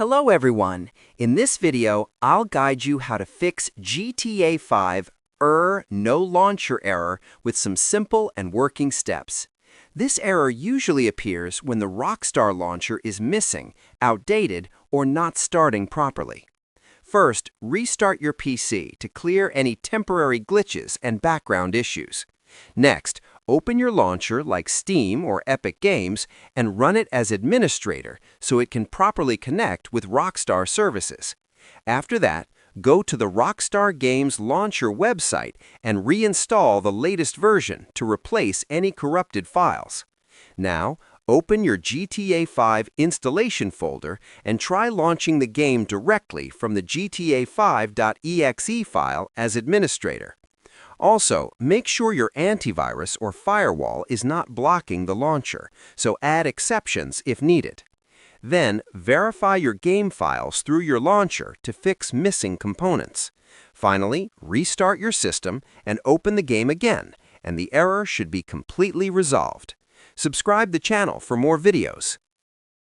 Hello everyone. In this video, I'll guide you how to fix GTA 5 No Launcher error with some simple and working steps. This error usually appears when the Rockstar launcher is missing, outdated, or not starting properly. First, restart your PC to clear any temporary glitches and background issues. Next, open your launcher like Steam or Epic Games and run it as administrator so it can properly connect with Rockstar services. After that, go to the Rockstar Games launcher website and reinstall the latest version to replace any corrupted files. Now, open your GTA 5 installation folder and try launching the game directly from the GTA5.exe file as administrator. Also, make sure your antivirus or firewall is not blocking the launcher, so add exceptions if needed. Then, verify your game files through your launcher to fix missing components. Finally, restart your system and open the game again, and the error should be completely resolved. Subscribe the channel for more videos.